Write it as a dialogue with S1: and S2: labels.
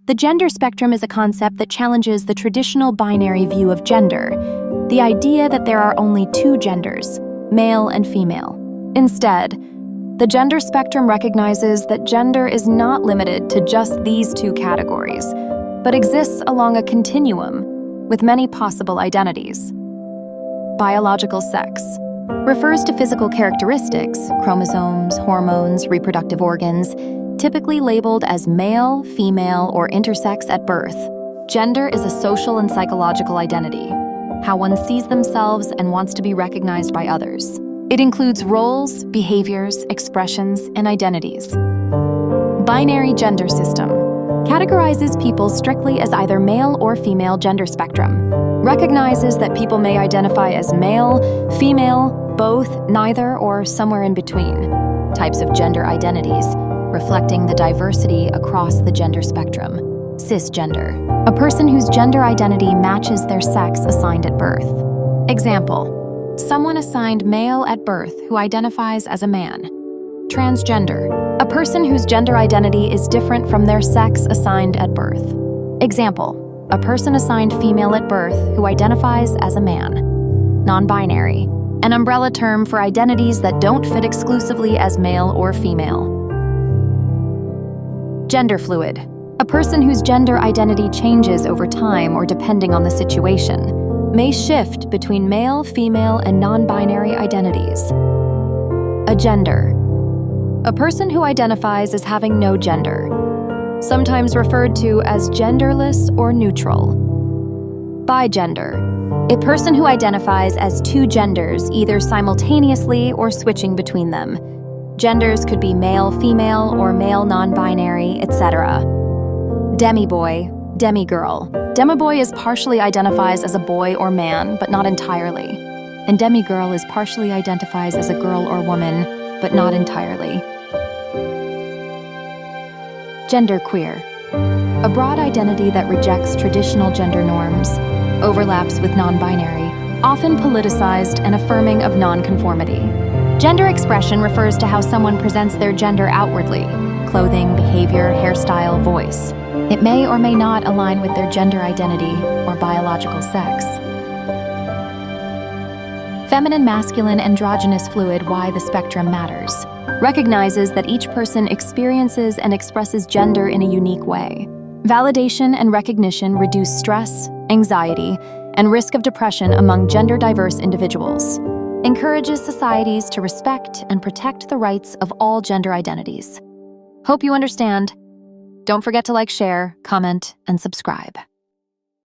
S1: The gender spectrum is a concept that challenges the traditional binary view of gender, the idea that there are only two genders, male and female. Instead, the gender spectrum recognizes that gender is not limited to just these two categories, but exists along a continuum with many possible identities. Biological sex refers to physical characteristics, chromosomes, hormones, reproductive organs, typically labeled as male, female, or intersex at birth. Gender is a social and psychological identity, how one sees themselves and wants to be recognized by others. It includes roles, behaviors, expressions, and identities. Binary gender system categorizes people strictly as either male or female gender spectrum, recognizes that people may identify as male, female, both, neither, or somewhere in between. Types of gender identities, reflecting the diversity across the gender spectrum. Cisgender, a person whose gender identity matches their sex assigned at birth. Example, someone assigned male at birth who identifies as a man. Transgender, a person whose gender identity is different from their sex assigned at birth. Example, a person assigned female at birth who identifies as a man. Non-binary, an umbrella term for identities that don't fit exclusively as male or female. Gender fluid, a person whose gender identity changes over time or depending on the situation, may shift between male, female, and non-binary identities. Agender, a person who identifies as having no gender, sometimes referred to as genderless or neutral. Bigender, a person who identifies as two genders either simultaneously or switching between them. Genders could be male, female, or male non-binary, etc. Demiboy, demigirl. Demiboy is partially identifies as a boy or man, but not entirely. And demigirl is partially identifies as a girl or woman, but not entirely. Genderqueer, a broad identity that rejects traditional gender norms, overlaps with non-binary, often politicized and affirming of non-conformity. Gender expression refers to how someone presents their gender outwardly, clothing, behavior, hairstyle, voice. It may or may not align with their gender identity or biological sex. Feminine, masculine, androgynous fluid, why the spectrum matters, recognizes that each person experiences and expresses gender in a unique way. Validation and recognition reduce stress, anxiety, and risk of depression among gender-diverse individuals. Encourages societies to respect and protect the rights of all gender identities. Hope you understand. Don't forget to like, share, comment, and subscribe.